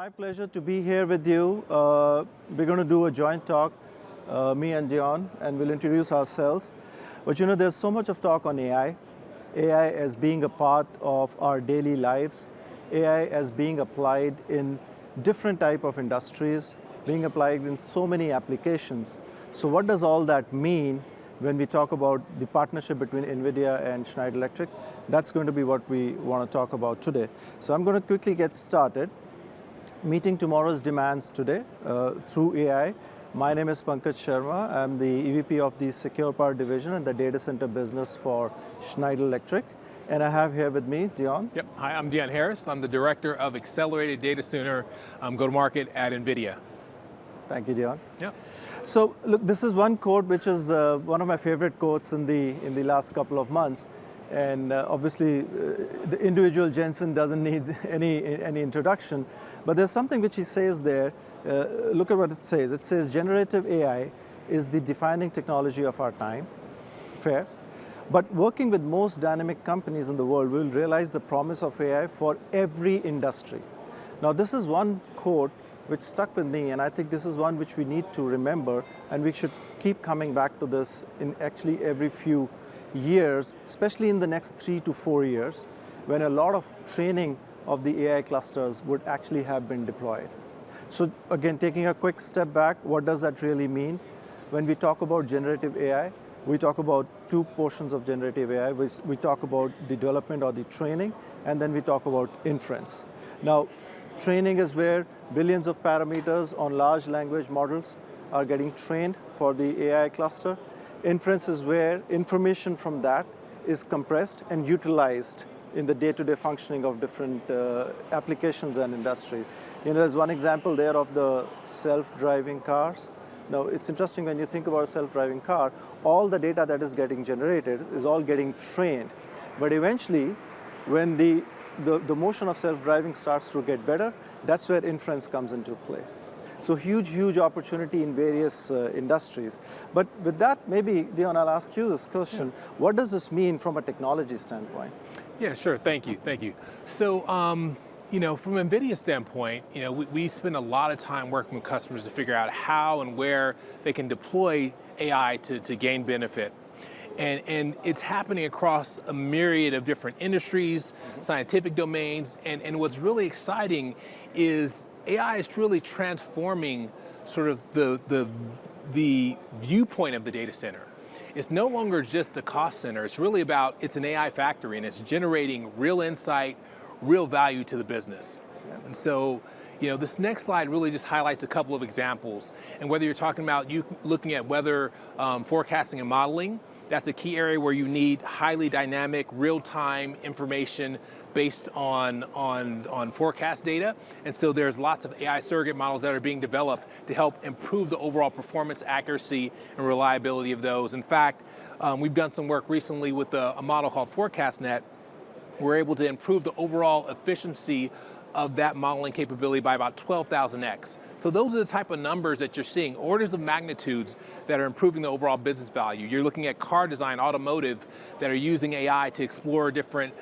my pleasure to be here with you. We're going to do a joint talk, me and Dion, and we'll introduce ourselves. But you know, there's so much of talk on AI. AI as being a part of our daily lives. AI as being applied in different type of industries, being applied in so many applications. So what does all that mean when we talk about the partnership between NVIDIA and Schneider Electric? That's going to be what we want to talk about today. So I'm going to quickly get started. Meeting tomorrow's demands today through AI. My name is Pankaj Sharma. I'm the EVP of the Secure Power Division and the data center business for Schneider Electric. And I have here with me, Dion. Yep. Hi, I'm Dion Harris. I'm the Director of Accelerated Data Center Go-to-Market at NVIDIA. Thank you, Dion. Yep. So look, this is one quote which is one of my favorite quotes in the last couple of months. And obviously, the individual Jensen doesn't need any introduction. But there's something which he says there. Look at what it says. It says, generative AI is the defining technology of our time. Fair. But working with most dynamic companies in the world, we'll realize the promise of AI for every industry. Now, this is one quote which stuck with me, and I think this is one which we need to remember, and we should keep coming back to this in actually every few years, especially in the next 3 to 4 years, when a lot of training of the AI clusters would actually have been deployed. So again, taking a quick step back, what does that really mean? When we talk about generative AI, we talk about two portions of generative AI. We talk about the development or the training, and then we talk about inference. Now, training is where billions of parameters on large language models are getting trained for the AI cluster. Inference is where information from that is compressed and utilized in the day-to-day functioning of different applications and industries. You know, there's one example there of the self-driving cars. Now, it's interesting when you think about a self-driving car, all the data that is getting generated is all getting trained. But eventually, when the motion of self-driving starts to get better, that's where inference comes into play. So huge opportunity in various industries. But with that, maybe, Dion, I'll ask you this question. Yeah. What does this mean from a technology standpoint? Yeah, sure, thank you. So, you know, from NVIDIA's standpoint, you know, we spend a lot of time working with customers to figure out how and where they can deploy AI to gain benefit. And it's happening across a myriad of different industries, scientific domains, and what's really exciting is AI is really transforming sort of the viewpoint of the data center. It's no longer just a cost center, it's really about, it's an AI factory and it's generating real insight, real value to the business. And so, you know, this next slide really just highlights a couple of examples. And whether you're talking about you looking at weather forecasting and modeling, that's a key area where you need highly dynamic, real-time information based on forecast data. And so there's lots of AI surrogate models that are being developed to help improve the overall performance, accuracy, and reliability of those. In fact, we've done some work recently with a model called ForecastNet. We're able to improve the overall efficiency of that modeling capability by about 12,000x. So those are the type of numbers that you're seeing, orders of magnitudes that are improving the overall business value. You're looking at car design, automotive, that are using AI to explore different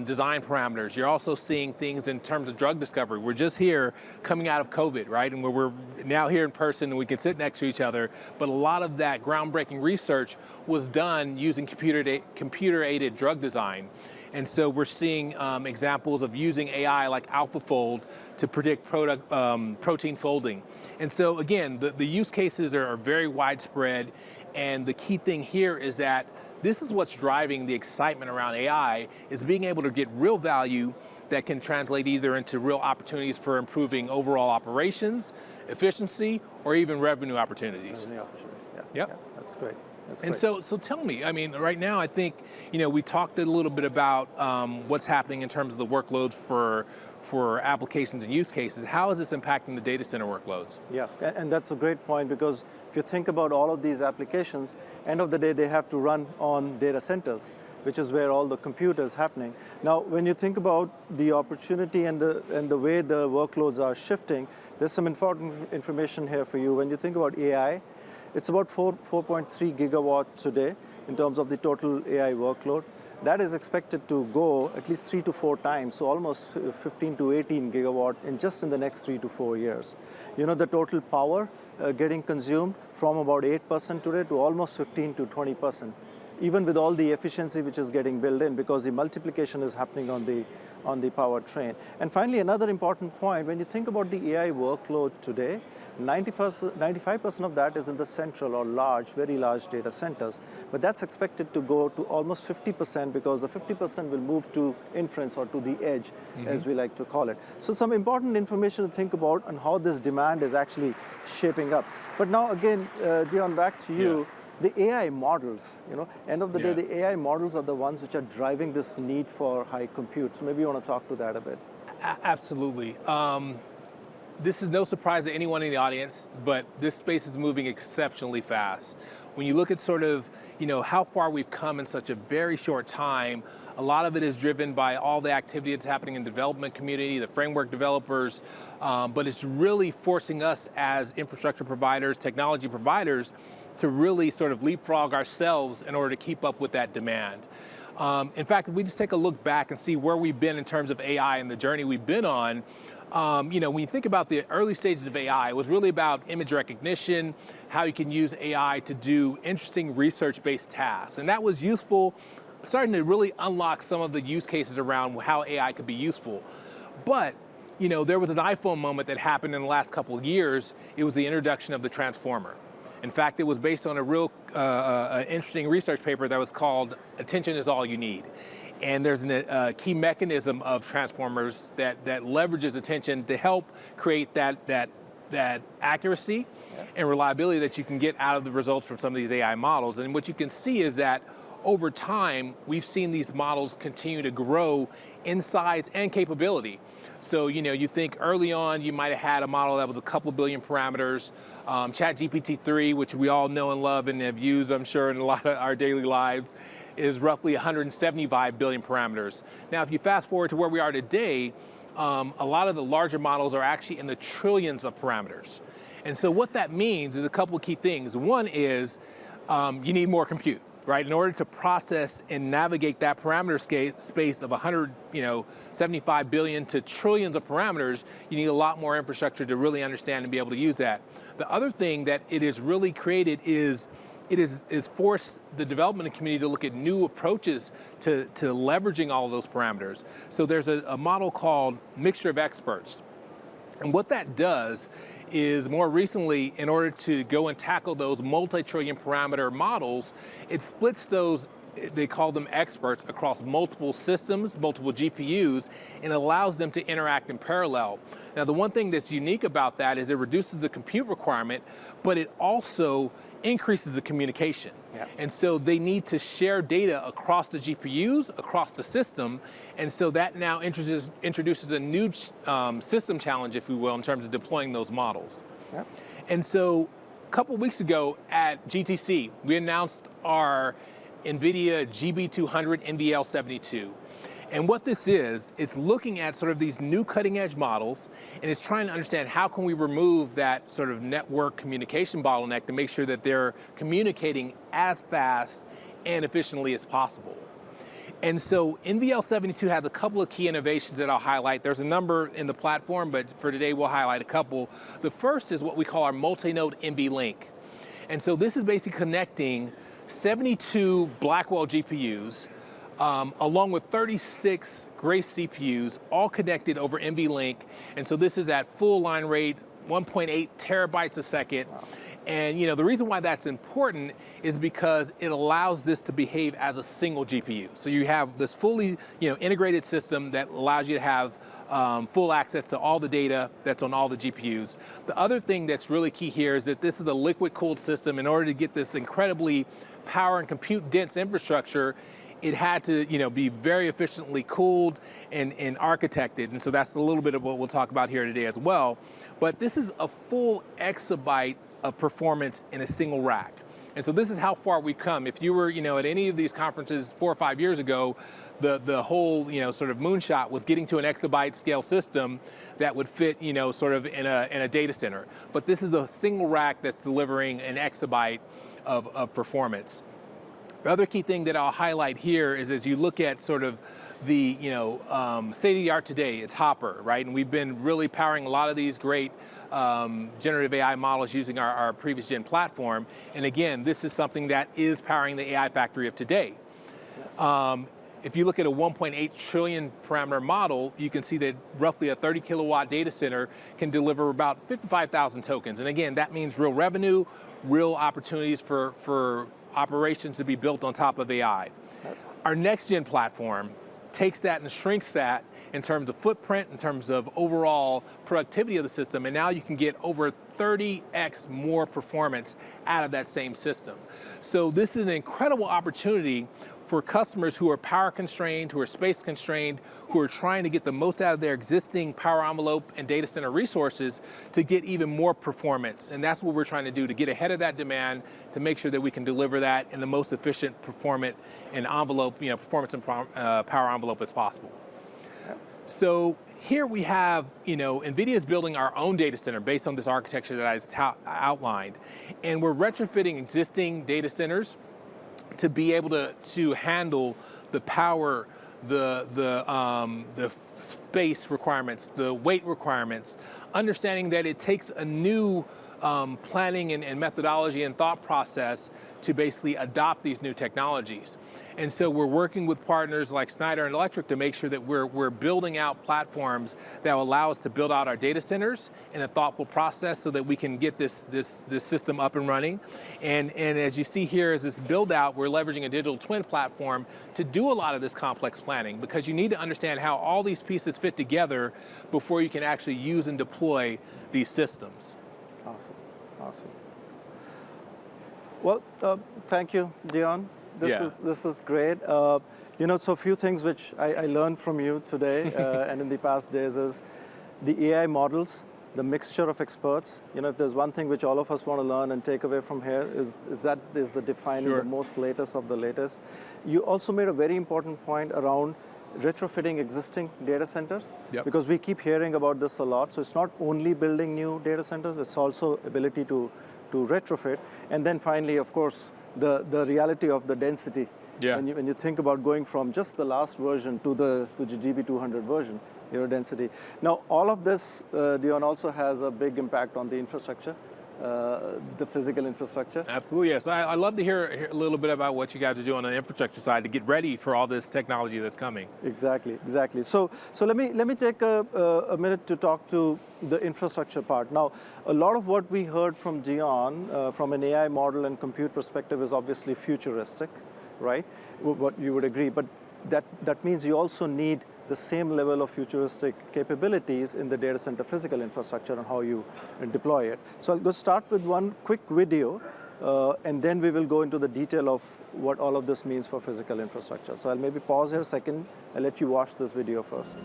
design parameters. You're also seeing things in terms of drug discovery. We're just here coming out of COVID, right? And we're now here in person and we can sit next to each other, but a lot of that groundbreaking research was done using computer-aided drug design. And so we're seeing examples of using AI like AlphaFold to predict protein folding. And so again, the use cases are very widespread, and the key thing here is that this is what's driving the excitement around AI, is being able to get real value that can translate either into real opportunities for improving overall operations, efficiency, or even revenue opportunities. Yeah. Yep. Yeah, that's great. And so tell me, I mean, right now I think, you know, we talked a little bit about what's happening in terms of the workloads for applications and use cases. How is this impacting the data center workloads? Yeah, and that's a great point, because if you think about all of these applications, end of the day they have to run on data centers, which is where all the compute is happening. Now, when you think about the opportunity and the way the workloads are shifting, there's some important information here for you. When you think about AI, it's about 4.3 gigawatt today in terms of the total AI workload. that is expected to go at least 3 to 4 times, so almost 15 to 18 gigawatt just in the next 3 to 4 years. You know, the total power getting consumed from about 8% today to almost 15 to 20%, even with all the efficiency which is getting built in, because the multiplication is happening on the powertrain. And finally, another important point, when you think about the AI workload today, 95% of that is in the central or very large data centers, but that's expected to go to almost 50%, because the 50% will move to inference or to the edge, as we like to call it. So some important information to think about on how this demand is actually shaping up. But now again, Dion, back to you. The AI models, end of the day, the AI models are the ones which are driving this need for high compute. So maybe you want to talk to that a bit. Absolutely. This is no surprise to anyone in the audience, but this space is moving exceptionally fast. When you look at sort of, how far we've come in such a very short time, a lot of it is driven by all the activity that's happening in the development community, the framework developers, but it's really forcing us as infrastructure providers, technology providers, to really sort of leapfrog ourselves in order to keep up with that demand. In fact, if we just take a look back and see where we've been in terms of AI and the journey we've been on, when you think about the early stages of AI, it was really about image recognition, how you can use AI to do interesting research-based tasks. And that was useful, starting to really unlock some of the use cases around how AI could be useful. But there was an iPhone moment that happened in the last couple of years. It was the introduction of the transformer. In fact, it was based on a real interesting research paper that was called "Attention is All You Need." And there's a key mechanism of transformers that leverages attention to help create that accuracy and reliability that you can get out of the results from some of these AI models. And what you can see is that over time, we've seen these models continue to grow in size and capability. So, you think early on, you might have had a model that was a couple billion parameters. ChatGPT-3, which we all know and love and have used, I'm sure, in a lot of our daily lives, is roughly 175 billion parameters. Now, if you fast forward to where we are today, a lot of the larger models are actually in the trillions of parameters. And so what that means is a couple of key things. One is you need more compute, right? In order to process and navigate that parameter space of 175 billion to trillions of parameters, you need a lot more infrastructure to really understand and be able to use that. The other thing that it has really created is forced the development community to look at new approaches to leveraging all of those parameters. So there's a model called mixture of experts. And what that does is, more recently, in order to go and tackle those multi-trillion parameter models, it splits those, they call them experts, across multiple systems, multiple GPUs, and allows them to interact in parallel. Now, the one thing that's unique about that is it reduces the compute requirement, but it also increases the communication. And so they need to share data across the GPUs, across the system, and so that now introduces a new system challenge, if we will, in terms of deploying those models. And so a couple weeks ago at GTC, we announced our NVIDIA GB200 NVL72. And what this is, it's looking at sort of these new cutting edge models, and it's trying to understand how can we remove that sort of network communication bottleneck to make sure that they're communicating as fast and efficiently as possible. And so NVL72 has a couple of key innovations that I'll highlight. There's a number in the platform, but for today we'll highlight a couple. The first is what we call our multi-node NVLink. And so this is basically connecting 72 Blackwell GPUs along with 36 Grace CPUs, all connected over NVLink. And so this is at full line rate, 1.8 terabytes a second. Wow. And the reason why that's important is because it allows this to behave as a single GPU. So you have this fully integrated system that allows you to have full access to all the data that's on all the GPUs. The other thing that's really key here is that this is a liquid cooled system. In order to get this incredibly power and compute dense infrastructure, it had to be very efficiently cooled and architected. And so that's a little bit of what we'll talk about here today as well. But this is a full exabyte of performance in a single rack. And so this is how far we've come. If you were at any of these conferences 4 or 5 years ago, the whole sort of moonshot was getting to an exabyte scale system that would fit sort of in a data center. But this is a single rack that's delivering an exabyte of performance. The other key thing that I'll highlight here is as you look at sort of the state of the art today, it's Hopper, right? And we've been really powering a lot of these great generative AI models using our previous gen platform. And again, this is something that is powering the AI factory of today. If you look at a 1.8 trillion parameter model, you can see that roughly a 30 kilowatt data center can deliver about 55,000 tokens. And again, that means real revenue, real opportunities for operations to be built on top of AI. Our next gen platform takes that and shrinks that in terms of footprint, in terms of overall productivity of the system, and now you can get over 30x more performance out of that same system. So this is an incredible opportunity for customers who are power constrained, who are space constrained, who are trying to get the most out of their existing power envelope and data center resources to get even more performance. And that's what we're trying to do, to get ahead of that demand, to make sure that we can deliver that in the most efficient performance and envelope, performance and power envelope as possible. So here we have, NVIDIA is building our own data center based on this architecture that I just outlined. And we're retrofitting existing data centers to be able to handle the power, the space requirements, the weight requirements, understanding that it takes a new planning and methodology and thought process to basically adopt these new technologies. And so we're working with partners like Schneider and Electric to make sure that we're building out platforms that will allow us to build out our data centers in a thoughtful process so that we can get this system up and running. And as you see here, as this build out, we're leveraging a digital twin platform to do a lot of this complex planning, because you need to understand how all these pieces fit together before you can actually use and deploy these systems. Awesome, awesome. Well, thank you, Dion. This is great. So a few things which I learned from you today and in the past days is the AI models, the mixture of experts. If there's one thing which all of us want to learn and take away from here is the defining the most latest of the latest. You also made a very important point around retrofitting existing data centers, because we keep hearing about this a lot. So it's not only building new data centers, it's also ability to retrofit. And then finally, of course, the reality of the density. When you think about going from just the last version to the GB200 version, density. Now, all of this, Dion, also has a big impact on the infrastructure, the physical infrastructure. Absolutely, yes. I love to hear a little bit about what you guys are doing on the infrastructure side to get ready for all this technology that's coming. Exactly. So let me take a minute to talk to the infrastructure part. Now, a lot of what we heard from Dion from an AI model and compute perspective is obviously futuristic, right? What you would agree, but that means you also need the same level of futuristic capabilities in the data center physical infrastructure and how you deploy it. So I'll go start with one quick video, and then we will go into the detail of what all of this means for physical infrastructure. So I'll maybe pause here a second. I'll let you watch this video first.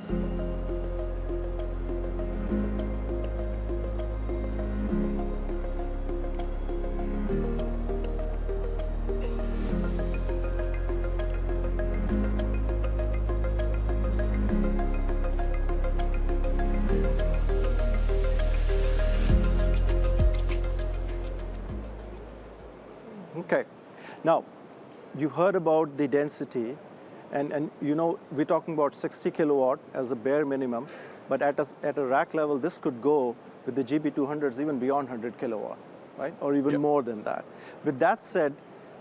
Okay, now you heard about the density, and we're talking about 60 kilowatt as a bare minimum, but at a rack level, this could go with the GB200s even beyond 100 kilowatt, right? Or even more than that. With that said,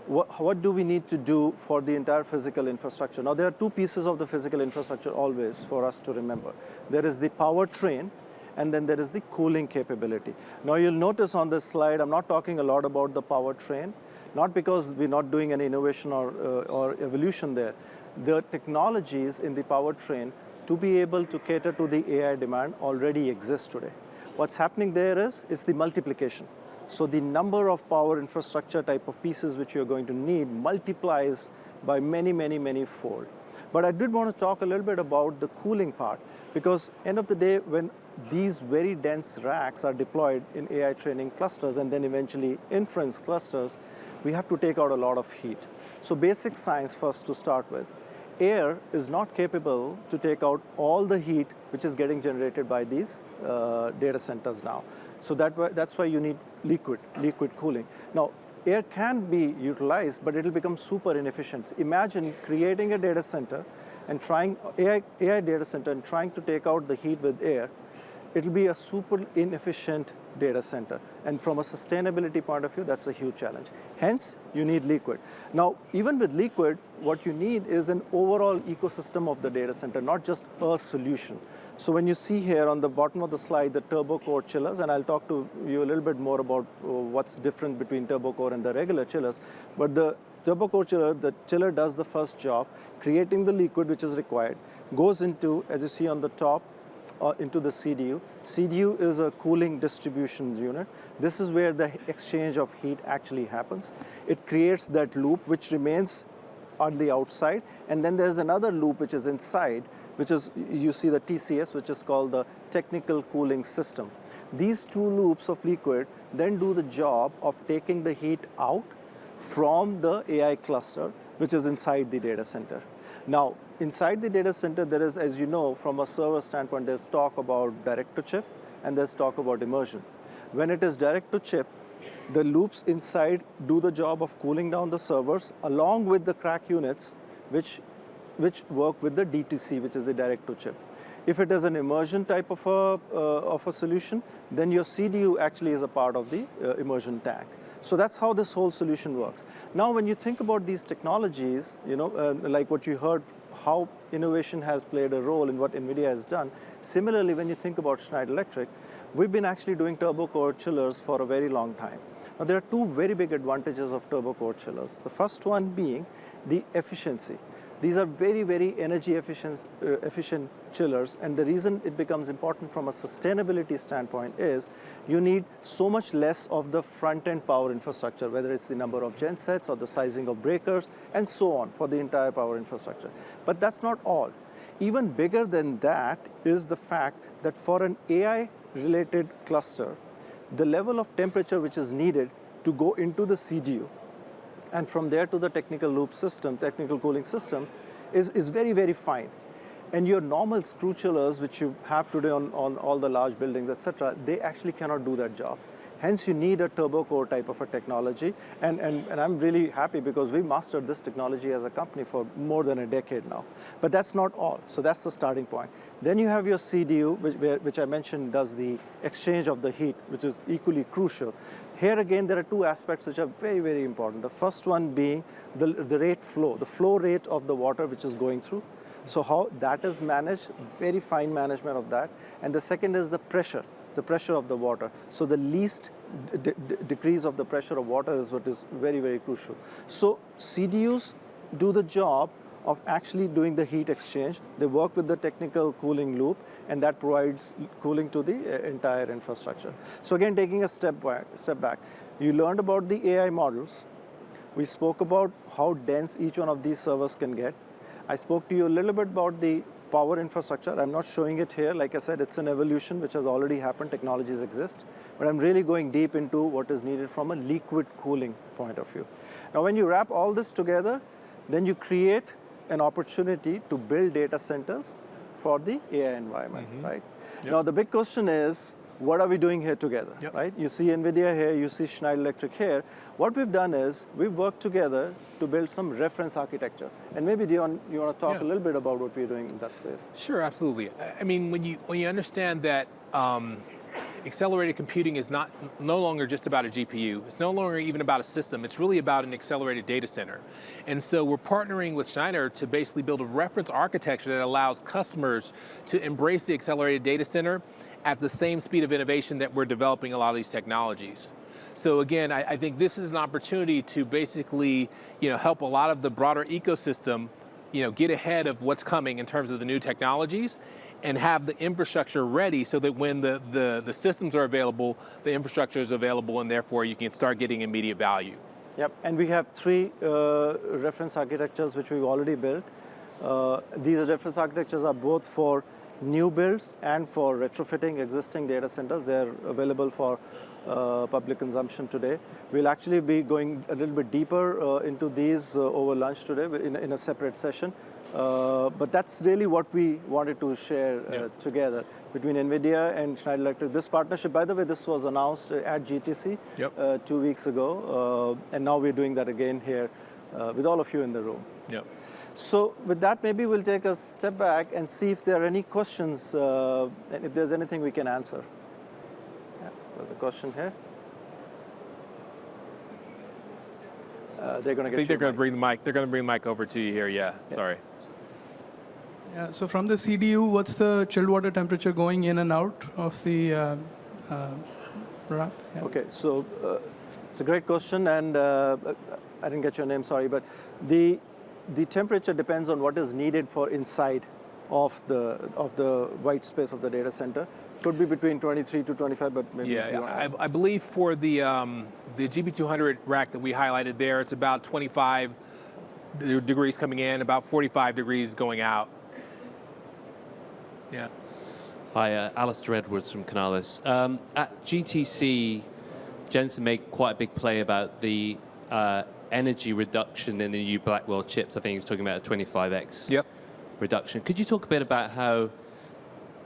what do we need to do for the entire physical infrastructure? Now, there are two pieces of the physical infrastructure always for us to remember. There is the powertrain, and then there is the cooling capability. Now, you'll notice on this slide, I'm not talking a lot about the powertrain, not because we're not doing any innovation or evolution there. The technologies in the powertrain to be able to cater to the AI demand already exist today. What's happening there is the multiplication. So the number of power infrastructure type of pieces which you're going to need multiplies by many, many, many fold. But I did want to talk a little bit about the cooling part, because end of the day, when these very dense racks are deployed in AI training clusters and then eventually inference clusters, we have to take out a lot of heat. So basic science first to start with. Air is not capable to take out all the heat which is getting generated by these data centers now. So that's why you need liquid cooling. Now, air can be utilized, but it'll become super inefficient. Imagine creating a data center and trying, AI data center, and trying to take out the heat with air. It'll be a super inefficient data center. And from a sustainability point of view, that's a huge challenge. Hence, you need liquid. Now, even with liquid, what you need is an overall ecosystem of the data center, not just a solution. So when you see here on the bottom of the slide, the turbo core chillers, and I'll talk to you a little bit more about what's different between turbo core and the regular chillers, but the turbo core chiller, the chiller does the first job, creating the liquid which is required, goes into, as you see on the top, into the CDU. CDU is a cooling distribution unit. This is where the exchange of heat actually happens. It creates that loop which remains on the outside, and then there's another loop which is inside, which is, you see the TCS, which is called the technical cooling system. These two loops of liquid then do the job of taking the heat out from the AI cluster, which is inside the data center. Now, inside the data center, there is, as you know, from a server standpoint, there's talk about direct-to-chip, and there's talk about immersion. When it is direct-to-chip, the loops inside do the job of cooling down the servers, along with the crack units, which work with the DTC, which is the direct-to-chip. If it is an immersion type of a solution, then your CDU actually is a part of the immersion tank. So that's how this whole solution works. Now, when you think about these technologies, like what you heard, how innovation has played a role in what NVIDIA has done. Similarly, when you think about Schneider Electric, we've been actually doing turbo core chillers for a very long time. Now, there are two very big advantages of turbo core chillers. The first one being the efficiency. These are very, very energy efficient chillers, and the reason it becomes important from a sustainability standpoint is you need so much less of the front-end power infrastructure, whether it's the number of gensets or the sizing of breakers and so on for the entire power infrastructure. But that's not all. Even bigger than that is the fact that for an AI-related cluster, the level of temperature which is needed to go into the CDU and from there to the technical loop system, technical cooling system, is very, very fine. And your normal screw chillers, which you have today on all the large buildings, etc., they actually cannot do that job. Hence, you need a turbo core type of a technology. And I'm really happy because we mastered this technology as a company for more than a decade now. But that's not all. So that's the starting point. Then you have your CDU, which I mentioned does the exchange of the heat, which is equally crucial. Here again, there are two aspects which are very, very important. The first one being the rate flow, the flow rate of the water which is going through. So how that is managed, very fine management of that. And the second is the pressure of the water. So the least decrease of the pressure of water is what is very, very crucial. So CDUs do the job of actually doing the heat exchange. They work with the technical cooling loop, and that provides cooling to the entire infrastructure. So again, taking a step back, you learned about the AI models. We spoke about how dense each one of these servers can get. I spoke to you a little bit about the power infrastructure. I'm not showing it here. Like I said, it's an evolution which has already happened. Technologies exist. But I'm really going deep into what is needed from a liquid cooling point of view. Now, when you wrap all this together, then you create an opportunity to build data centers for the AI environment, right? Yep. Now, the big question is, what are we doing here together, right? You see NVIDIA here, you see Schneider Electric here. What we've done is we've worked together to build some reference architectures. And maybe, Dion, you want to talk a little bit about what we're doing in that space? Sure, absolutely. I mean, when you understand that accelerated computing is no longer just about a GPU. It's no longer even about a system. It's really about an accelerated data center. And so we're partnering with Schneider to basically build a reference architecture that allows customers to embrace the accelerated data center at the same speed of innovation that we're developing a lot of these technologies. So again, I think this is an opportunity to basically, help a lot of the broader ecosystem, get ahead of what's coming in terms of the new technologies and have the infrastructure ready so that when the systems are available, the infrastructure is available, and therefore you can start getting immediate value. Yep, and we have three reference architectures which we've already built. These reference architectures are both for new builds and for retrofitting existing data centers. They're available for public consumption today. We'll actually be going a little bit deeper into these over lunch today in a separate session. But that's really what we wanted to share together between NVIDIA and Schneider Electric. This partnership, by the way, this was announced at GTC 2 weeks ago, and now we're doing that again here with all of you in the room. Yep. So with that, maybe we'll take a step back and see if there are any questions, and if there's anything we can answer. Yeah, there's a question here. They're going to get. I think they're going to bring the mic. They're going to bring the mic over to you here. Yeah. Sorry. Yeah. So from the CDU, what's the chilled water temperature going in and out of the rack? Yeah. Okay. So it's a great question, and I didn't get your name. Sorry, but the temperature depends on what is needed for inside of the white space of the data center. Could be between 23 to 25, but maybe. Yeah, I believe for the GB200 rack that we highlighted there, it's about 25 degrees coming in, about 45 degrees going out. Yeah. Hi, Alistair Edwards from Canalys. At GTC, Jensen made quite a big play about the energy reduction in the new Blackwell chips. I think he was talking about a 25x reduction. Could you talk a bit about how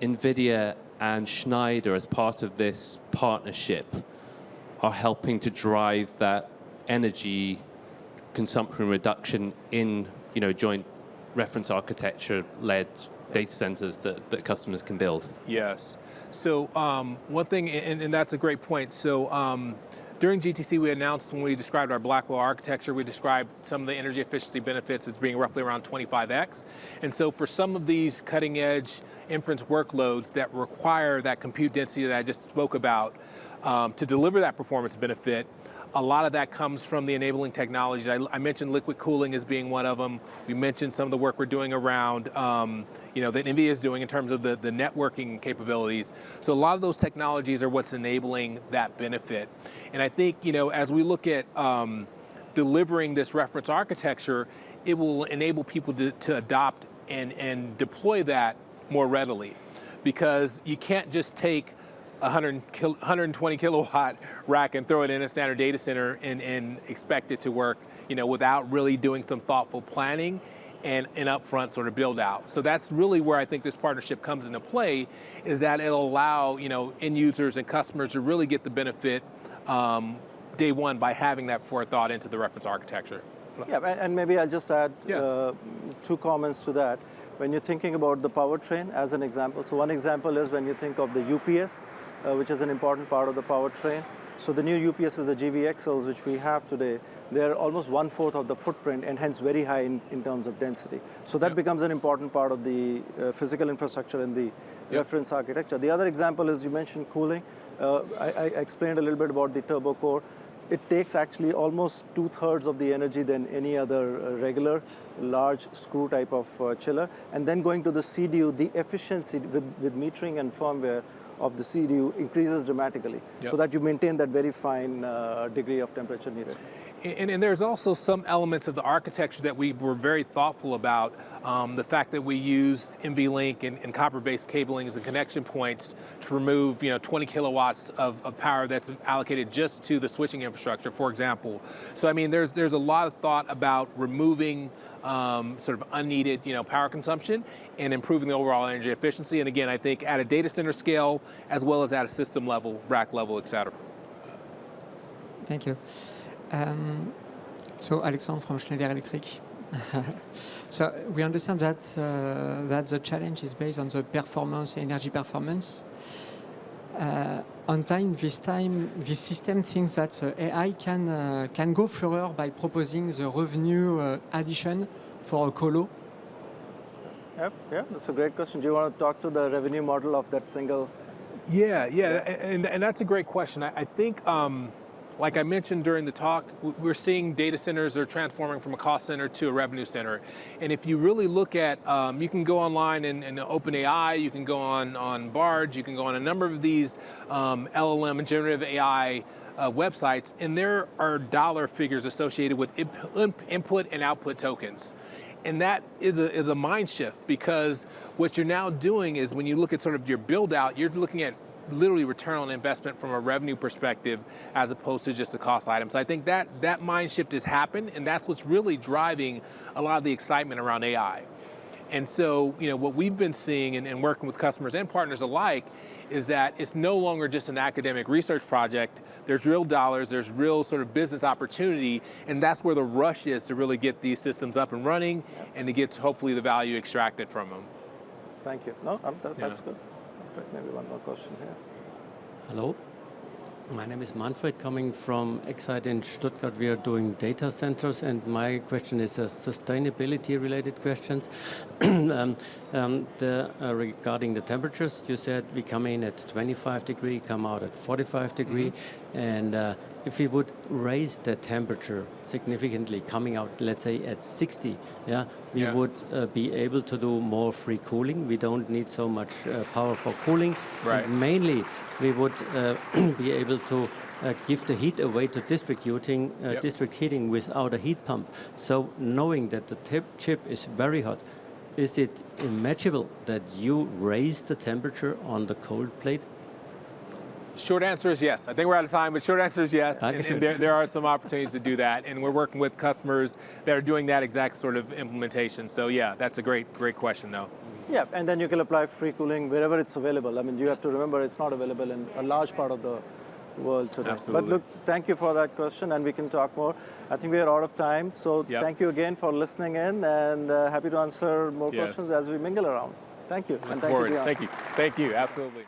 NVIDIA and Schneider, as part of this partnership, are helping to drive that energy consumption reduction in, joint reference architecture-led data centers that customers can build? Yes. So one thing, and that's a great point. So during GTC, we announced, when we described our Blackwell architecture, we described some of the energy efficiency benefits as being roughly around 25x. And so for some of these cutting edge inference workloads that require that compute density that I just spoke about to deliver that performance benefit, a lot of that comes from the enabling technologies. I mentioned liquid cooling as being one of them. We mentioned some of the work we're doing around, that NVIDIA is doing in terms of the networking capabilities. So a lot of those technologies are what's enabling that benefit. And I think, as we look at delivering this reference architecture, it will enable people to adopt and deploy that more readily, because you can't just take 120 kilowatt rack and throw it in a standard data center and expect it to work, without really doing some thoughtful planning and upfront sort of build out. So that's really where I think this partnership comes into play, is that it'll allow, end users and customers to really get the benefit day one by having that forethought into the reference architecture. Yeah, and maybe I'll just add 2 comments to that. When you're thinking about the powertrain as an example, so one example is when you think of the UPS, which is an important part of the powertrain. So the new UPSs, the GVXLs, which we have today, they're almost 1/4 of the footprint and hence very high in terms of density. So that becomes an important part of the physical infrastructure in the reference architecture. The other example is, you mentioned cooling. I explained a little bit about the turbo core. It takes actually almost 2/3 of the energy than any other regular large screw type of chiller. And then going to the CDU, the efficiency with metering and firmware of the CDU increases dramatically, so that you maintain that very fine degree of temperature needed. And there's also some elements of the architecture that we were very thoughtful about. The fact that we used NVLink and copper-based cabling as the connection points to remove 20 kilowatts of power that's allocated just to the switching infrastructure, for example. So I mean, there's a lot of thought about removing sort of unneeded power consumption and improving the overall energy efficiency. And again, I think at a data center scale, as well as at a system level, rack level, et cetera. Thank you. So Alexandre from Schneider Electric. So we understand that that the challenge is based on the performance, energy performance. On time, this system thinks that AI can go further by proposing the revenue addition for a colo. Yeah, that's a great question. Do you want to talk to the revenue model of that single? Yeah, and that's a great question. I think, like I mentioned during the talk, we're seeing data centers are transforming from a cost center to a revenue center. And if you really look at, you can go online and OpenAI, you can go on Barge, you can go on a number of these LLM and generative AI websites, and there are dollar figures associated with input and output tokens. And that is a mind shift, because what you're now doing is, when you look at sort of your build out, you're looking at literally return on investment from a revenue perspective as opposed to just a cost item. So I think that mind shift has happened, and that's what's really driving a lot of the excitement around AI. And so, what we've been seeing and working with customers and partners alike is that it's no longer just an academic research project. There's real dollars, there's real sort of business opportunity, and that's where the rush is to really get these systems up and running and to get hopefully the value extracted from them. Thank you. No, that's good. That's great. Maybe one more question here. Hello. My name is Manfred, coming from Excite in Stuttgart. We are doing data centers, and my question is a sustainability-related questions. Regarding the temperatures, you said we come in at 25 degree, come out at 45 degree, and if we would raise the temperature significantly, coming out, let's say, at 60, we would be able to do more free cooling. We don't need so much power for cooling. Right. And mainly, we would be able to give the heat away to district heating without a heat pump. So knowing that the chip is very hot, is it imaginable that you raise the temperature on the cold plate? Short answer is yes. I think we're out of time, but short answer is yes. And there are some opportunities to do that, and we're working with customers that are doing that exact sort of implementation. So yeah, that's a great question though. Yeah, and then you can apply free cooling wherever it's available. I mean, you have to remember it's not available in a large part of the world today. Absolutely. But look, thank you for that question, and we can talk more. I think we are out of time, so thank you again for listening in, and happy to answer more questions as we mingle around. Thank you. Look forward. Thank you. Thank you. Absolutely.